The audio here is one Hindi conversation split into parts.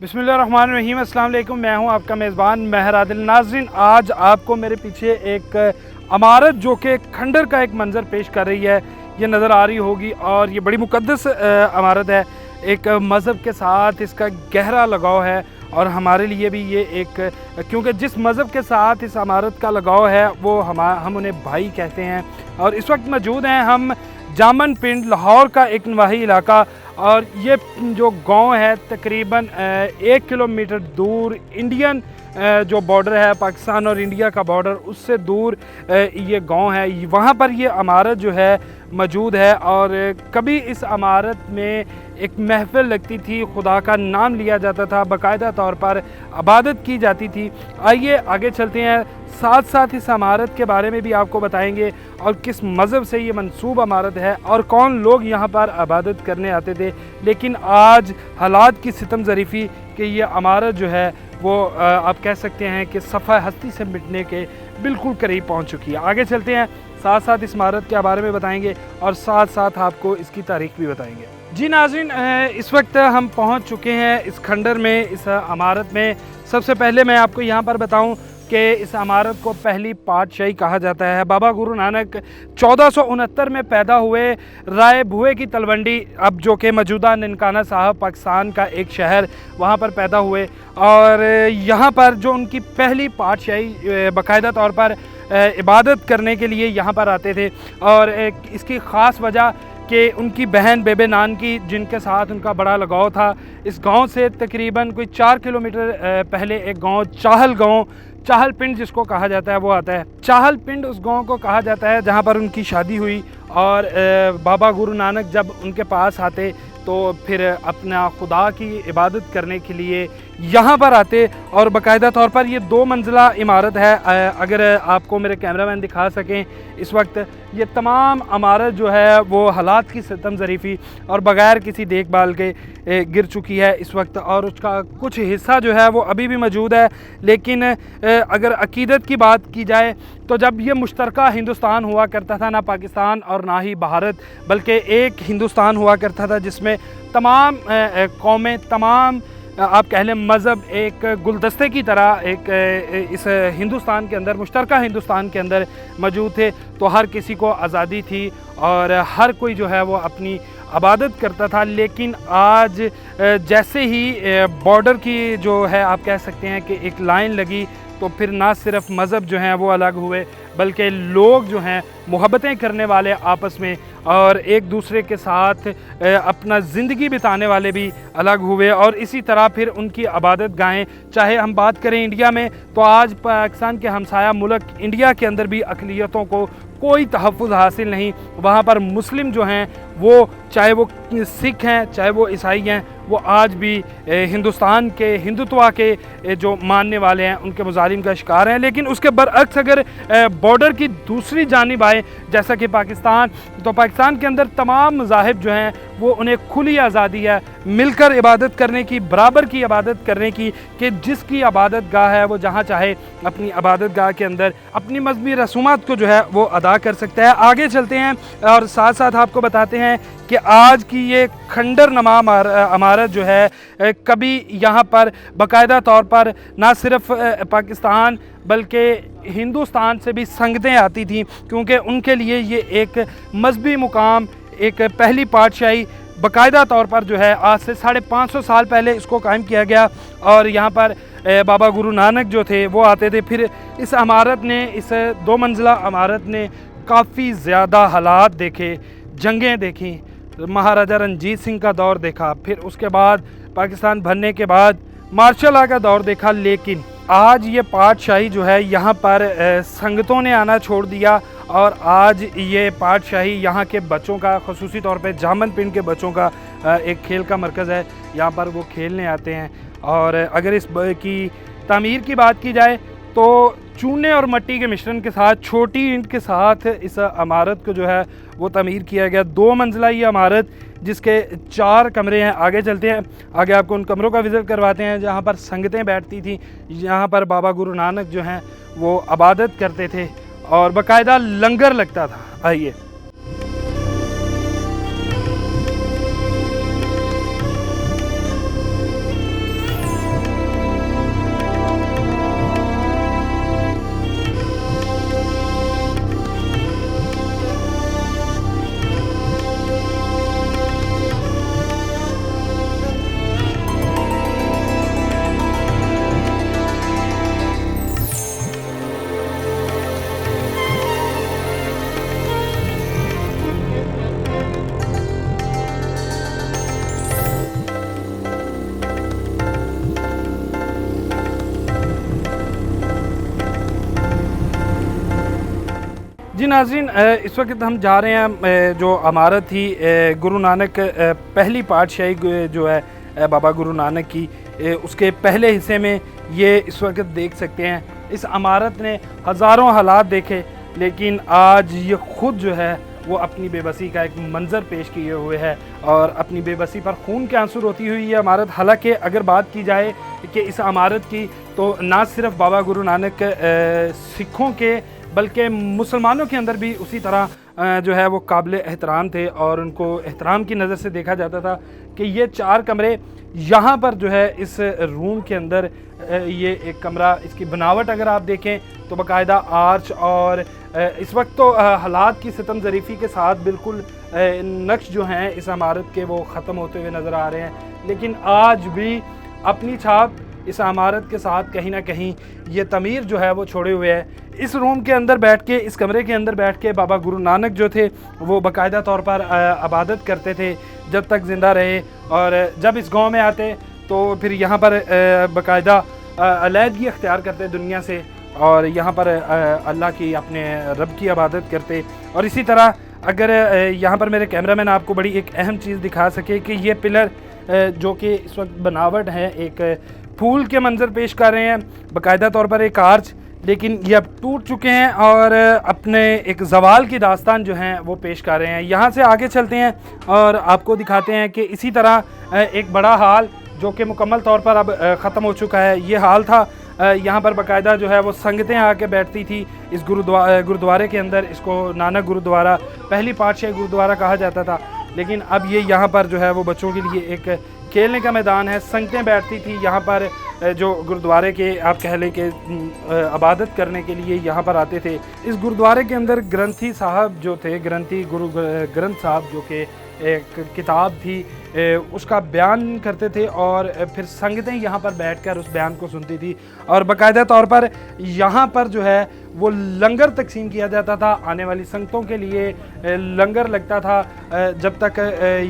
बिस्मिल्लाहिर्रहमानिर्रहीम। अस्सलाम वालेकुम। मैं हूं आपका मेज़बान महर आदिल। नाज़रीन, आज आपको मेरे पीछे एक इमारत जो कि खंडर का एक मंज़र पेश कर रही है ये नज़र आ रही होगी, और ये बड़ी मुक़द्दस इमारत है। एक मज़हब के साथ इसका गहरा लगाव है, और हमारे लिए भी ये एक, क्योंकि जिस मज़हब के साथ इस इमारत का लगाव है वो हम उन्हें भाई कहते हैं। और इस वक्त मौजूद हैं हम जामन पिंड, लाहौर का एक नवाही इलाका, और ये जो गांव है तकरीबन 1 किलोमीटर दूर इंडियन जो बॉर्डर है, पाकिस्तान और इंडिया का बॉर्डर, उससे दूर ये गांव है। वहाँ पर ये इमारत जो है मौजूद है, और कभी इस इमारत में एक महफिल लगती थी, खुदा का नाम लिया जाता था, बाकायदा तौर पर इबादत की जाती थी। आइए आगे चलते हैं, साथ साथ इस इमारत के बारे में भी आपको बताएंगे, और किस मज़हब से ये मंसूब इमारत है, और कौन लोग यहाँ पर इबादत करने आते थे। लेकिन आज हालात की सितम ज़रीफ़ी कि ये इमारत जो है वो आप कह सकते हैं कि सफ़ा हस्ती से मिटने के बिल्कुल करीब पहुँच चुकी है। आगे चलते हैं, साथ साथ इस इमारत के बारे में बताएंगे, और साथ साथ आपको इसकी तारीख़ भी बताएंगे। जी नाज़रीन, इस वक्त हम पहुँच चुके हैं इस खंडर में, इस इमारत में। सबसे पहले मैं आपको यहाँ पर बताऊँ कि इस इमारत को पहली पातशाही कहा जाता है। बाबा गुरु नानक 1469 में पैदा हुए, राय भुए की तलवंडी, अब जो कि मौजूदा ननकाना साहब पाकिस्तान का एक शहर, वहाँ पर पैदा हुए। और यहाँ पर जो उनकी पहली पातशाही बाकायदा तौर पर इबादत करने के लिए यहाँ पर आते थे। और इसकी ख़ास वजह कि उनकी बहन बेबे नानकी, जिनके साथ उनका बड़ा लगाव था, इस गांव से तकरीबन कोई 4 किलोमीटर पहले एक गांव चाहल पिंड जिसको कहा जाता है वो आता है। चाहल पिंड उस गांव को कहा जाता है जहां पर उनकी शादी हुई। और बाबा गुरु नानक जब उनके पास आते तो फिर अपना खुदा की इबादत करने के लिए यहाँ पर आते। और बाकायदा तौर पर ये 2 मंजिला इमारत है। अगर आपको मेरे कैमरामैन दिखा सकें, इस वक्त ये तमाम इमारत जो है वो हालात की सितम ज़रीफ़ी और बग़ैर किसी देखभाल के गिर चुकी है इस वक्त, और उसका कुछ हिस्सा जो है वो अभी भी मौजूद है। लेकिन अगर अक़ीदत की बात की जाए तो जब ये मुश्तरका हिंदुस्तान हुआ करता था, ना पाकिस्तान और ना ही भारत, बल्कि एक हिंदुस्तान हुआ करता था जिसमें तमाम कौमें, तमाम आप कह लें मज़हब एक गुलदस्ते की तरह एक इस हिंदुस्तान के अंदर, मुश्तरका हिंदुस्तान के अंदर मौजूद थे। तो हर किसी को आज़ादी थी और हर कोई जो है वो अपनी इबादत करता था। लेकिन आज जैसे ही बॉर्डर की जो है आप कह सकते हैं कि एक लाइन लगी, तो फिर ना सिर्फ मज़हब जो हैं वो अलग हुए, बल्कि लोग जो हैं मोहब्बतें करने वाले आपस में और एक दूसरे के साथ अपना ज़िंदगी बिताने वाले भी अलग हुए। और इसी तरह फिर उनकी इबादत गाहें, चाहे हम बात करें इंडिया में, तो आज पाकिस्तान के हमसाया मुल्क इंडिया के अंदर भी अक़लियतों को कोई तहफ़्फ़ुज़ हासिल नहीं। वहाँ पर मुस्लिम जो हैं वो, चाहे वो सिख हैं चाहे वो ईसाई हैं, वो आज भी हिंदुस्तान के हिंदुत्व के जो मानने वाले हैं उनके मुजालिम का शिकार हैं। लेकिन उसके बरअक्स अगर बॉर्डर की दूसरी जानिब आए, जैसा कि पाकिस्तान, तो पाकिस्तान के अंदर तमाम मज़ाहिब जो हैं वो उन्हें खुली आज़ादी है मिलकर इबादत करने की, बराबर की इबादत करने की, कि जिसकी इबादत गाह है वो जहाँ चाहे अपनी इबादत गाह के अंदर अपनी मज़हबी रसूमात को जो है वो अदा कर सकता है। आगे चलते हैं और साथ साथ आपको बताते हैं कि आज की ये खंडर नमा इमारत जो है, कभी यहाँ पर बाकायदा तौर पर ना सिर्फ पाकिस्तान बल्कि हिंदुस्तान से भी संगतें आती थीं, क्योंकि उनके लिए ये एक मजहबी मुकाम, एक पहली पातशाही बाकायदा तौर पर जो है आज से 550 साल पहले इसको कायम किया गया। और यहाँ पर बाबा गुरु नानक जो थे वो आते थे। फिर इस इमारत ने, इस 2 मंजिला इमारत ने काफ़ी ज़्यादा हालात देखे, जंगें देखी, महाराजा रंजीत सिंह का दौर देखा, फिर उसके बाद पाकिस्तान बनने के बाद मार्शल लॉ का दौर देखा। लेकिन आज ये पातशाही जो है यहाँ पर संगतों ने आना छोड़ दिया, और आज ये पातशाही यहाँ के बच्चों का, ख़ुसूसी तौर पे जामन पिंड के बच्चों का एक खेल का मरकज़ है। यहाँ पर वो खेलने आते हैं। और अगर इस की तामीर की बात की जाए तो चूने और मिट्टी के मिश्रण के साथ, छोटी ईंट के साथ इस इमारत को जो है वो तामीर किया गया। 2 मंजिला ये इमारत जिसके 4 कमरे हैं। आगे चलते हैं, आगे आपको उन कमरों का विज़िट करवाते हैं जहाँ पर संगतें बैठती थी, यहाँ पर बाबा गुरु नानक जो हैं वो इबादत करते थे और बाकायदा लंगर लगता था। आइए। नाज़रीन, इस वक्त हम जा रहे हैं जो इमारत थी गुरु नानक पहली पातशाही जो है बाबा गुरु नानक की, उसके पहले हिस्से में ये इस वक्त देख सकते हैं। इस इमारत ने हज़ारों हालात देखे, लेकिन आज ये ख़ुद जो है वो अपनी बेबसी का एक मंज़र पेश किए हुए है और अपनी बेबसी पर खून के आंसू रोती हुई ये इमारत। हालांकि अगर बात की जाए कि इस इमारत की, तो ना सिर्फ बाबा गुरु नानक सिखों के बल्कि मुसलमानों के अंदर भी उसी तरह जो है वो काबिल एहतराम थे और उनको एहतराम की नज़र से देखा जाता था कि ये 4 कमरे यहाँ पर जो है इस रूम के अंदर ये एक कमरा, इसकी बनावट अगर आप देखें तो बाकायदा आर्च और इस वक्त तो हालात की सितम ज़रीफ़ी के साथ बिल्कुल नक्श जो हैं इस इमारत के वो ख़त्म होते हुए नज़र आ रहे हैं, लेकिन आज भी अपनी छाप इस इमारत के साथ कहीं ना कहीं ये तमीर जो है वो छोड़े हुए है। इस रूम के अंदर बैठ के, इस कमरे के अंदर बैठ के बाबा गुरु नानक जो थे वो बाकायदा तौर पर इबादत करते थे जब तक ज़िंदा रहे, और जब इस गांव में आते तो फिर यहाँ पर बाकायदा अलहदगी अख्तियार करते दुनिया से और यहाँ पर अल्लाह की, अपने रब की इबादत करते। और इसी तरह अगर यहाँ पर मेरे कैमरामैन आपको बड़ी एक अहम चीज़ दिखा सके कि ये पिलर जो कि इस वक्त बनावट है एक फूल के मंजर पेश कर रहे हैं, बाकायदा तौर पर एक आर्च, लेकिन ये अब टूट चुके हैं और अपने एक जवाल की दास्तान जो है वो पेश कर रहे हैं। यहाँ से आगे चलते हैं और आपको दिखाते हैं कि इसी तरह एक बड़ा हाल जो कि मुकम्मल तौर पर अब ख़त्म हो चुका है, ये हाल था। यहाँ पर बाकायदा जो है वो संगतें आके बैठती थी इस गुरुद्वारे के अंदर। इसको नानक गुरुद्वारा, पहली पातशाही गुरुद्वारा कहा जाता था, लेकिन अब ये यहाँ पर जो है वो बच्चों के लिए एक खेलने का मैदान है। संगतें बैठती थी यहाँ पर, जो गुरुद्वारे के आप कह लें कि इबादत करने के लिए यहाँ पर आते थे। इस गुरुद्वारे के अंदर ग्रंथी साहब जो थे, ग्रंथी गुरु ग्रंथ साहब जो कि एक किताब थी उसका बयान करते थे और फिर संगतें यहाँ पर बैठकर उस बयान को सुनती थी और बाकायदा तौर पर यहाँ पर जो है वो लंगर तकसीम किया जाता था। आने वाली संगतों के लिए लंगर लगता था जब तक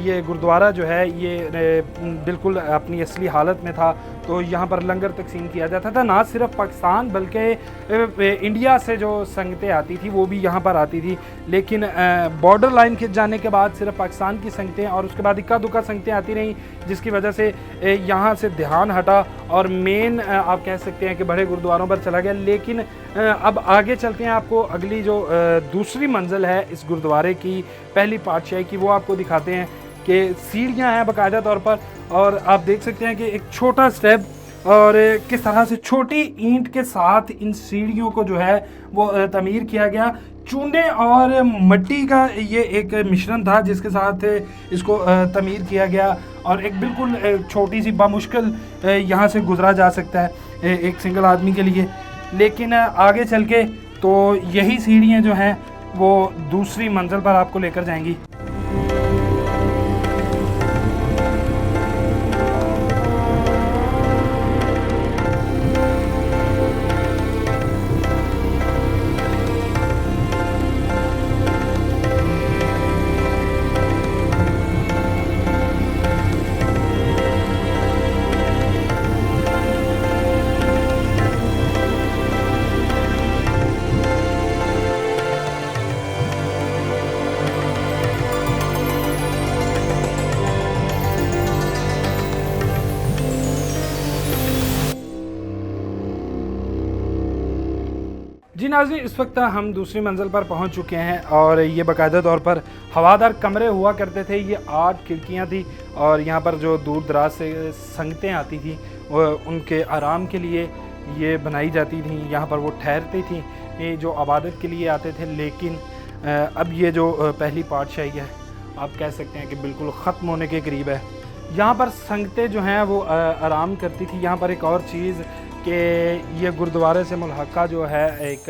ये गुरुद्वारा जो है ये बिल्कुल अपनी असली हालत में था, तो यहाँ पर लंगर तकसीम किया जाता था। ना सिर्फ पाकिस्तान बल्कि इंडिया से जो संगतें आती थी वो भी यहाँ पर आती थी, लेकिन बॉर्डर लाइन खिंच जाने के बाद सिर्फ पाकिस्तान की संगतें और उसके बाद इक्का दुक्का संगतें आती रहीं, जिसकी वजह से यहाँ से ध्यान हटा और मेन आप कह सकते हैं कि बड़े गुरुद्वारों पर चला गया। लेकिन अब आगे चलते हैं, आपको अगली जो दूसरी मंजिल है इस गुरुद्वारे की, पहली पातशाही की, वो आपको दिखाते हैं कि सीढ़ियाँ हैं बाकायदा तौर पर, और आप देख सकते हैं कि एक छोटा स्टेप और किस तरह से छोटी ईंट के साथ इन सीढ़ियों को जो है वो तमीर किया गया। चूने और मिट्टी का ये एक मिश्रण था जिसके साथ इसको तमीर किया गया और एक बिल्कुल छोटी सी बामुश्किल यहाँ से गुजरा जा सकता है एक सिंगल आदमी के लिए। लेकिन आगे चल के तो यही सीढ़ियाँ जो हैं वो दूसरी मंजिल पर आपको लेकर जाएंगी। जी नाज़रीन, इस वक्त हम दूसरी मंजिल पर पहुंच चुके हैं और ये बाकायदा तौर पर हवादार कमरे हुआ करते थे। ये 8 खिड़कियां थी और यहाँ पर जो दूर दराज से संगतें आती थी उनके आराम के लिए ये बनाई जाती थी। यहाँ पर वो ठहरती थी जो इबादत के लिए आते थे। लेकिन अब ये जो पहली पातशाही है आप कह सकते हैं कि बिल्कुल ख़त्म होने के करीब है। यहाँ पर संगतें जो हैं वो आराम करती थी। यहाँ पर एक और चीज़ कि ये गुरुद्वारे से मुल्हक़ा जो है एक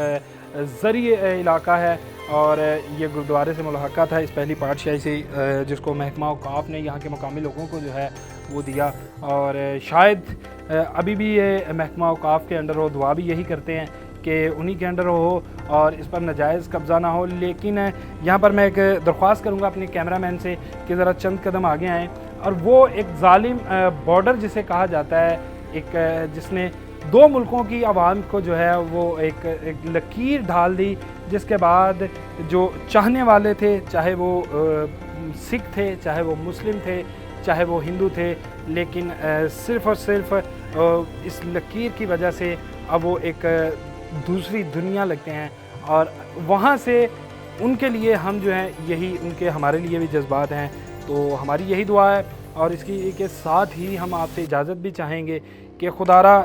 ज़रिए इलाका है और ये गुरुद्वारे से मुल्हक़ा था इस पहली पातशाही से, जिसको महकमा औक़ाफ़ ने यहाँ के मुकामी लोगों को जो है वो दिया और शायद अभी भी ये महकमा औक़ाफ़ के अंडर हो। दुआ भी यही करते हैं कि उन्हीं के अंडर हो और इस पर नाजायज़ कब्ज़ा ना हो। लेकिन यहाँ पर मैं एक दरख्वास्त करूँगा अपने कैमरामैन से कि ज़रा चंद कदम आगे आएँ और वो एक ज़ालिम बॉर्डर जिसे कहा जाता है, एक जिसने 2 मुल्कों की आवाम को जो है वो एक लकीर ढाल दी, जिसके बाद जो चाहने वाले थे, चाहे वो सिख थे, चाहे वो मुस्लिम थे, चाहे वो हिंदू थे, लेकिन सिर्फ़ और सिर्फ इस लकीर की वजह से अब वो एक दूसरी दुनिया लगते हैं। और वहाँ से उनके लिए हम जो हैं यही उनके हमारे लिए भी जज्बात हैं। तो हमारी यही दुआ है और इसकी के साथ ही हम आपसे इजाज़त भी चाहेंगे कि खुदारा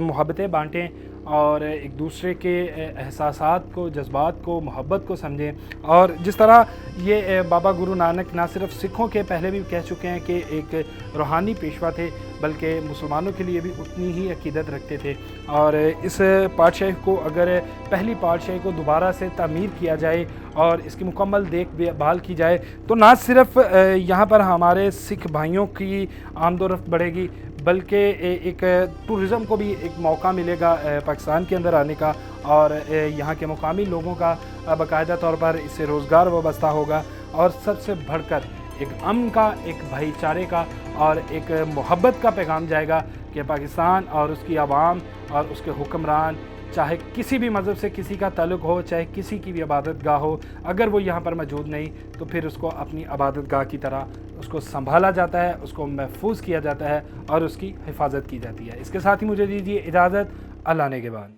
मोहब्बतें बाँटें और एक दूसरे के एहसासात को, जज्बात को, मोहब्बत को समझें। और जिस तरह ये बाबा गुरु नानक ना सिर्फ सिखों के पहले भी कह चुके हैं कि एक रूहानी पेशवा थे, बल्कि मुसलमानों के लिए भी उतनी ही अकीदत रखते थे। और इस पातशाही को अगर पहली पातशाही को दोबारा से तामीर किया जाए और इसकी मुकम्मल देखभाल की जाए तो ना सिर्फ यहाँ पर हमारे सिख भाइयों की आमदोरफ्त बढ़ेगी, बल्कि एक टूरिज़म को भी एक मौका मिलेगा पाकिस्तान के अंदर आने का। और यहाँ के मुकामी लोगों का बाकायदा तौर पर इससे रोज़गार वाबस्ता होगा। और सबसे बढ़कर एक अमन का, एक भाईचारे का और एक मोहब्बत का पैगाम जाएगा कि पाकिस्तान और उसकी आवाम और उसके हुक्मरान, चाहे किसी भी मज़हब से किसी का ताल्लुक़ हो, चाहे किसी की भी इबादत गाह हो, अगर वो यहाँ पर मौजूद नहीं तो फिर उसको अपनी इबादत गाह की तरह उसको संभाला जाता है, उसको महफूज किया जाता है और उसकी हिफाजत की जाती है। इसके साथ ही मुझे दीजिए इजाज़त। अल्लाह ने के बाद।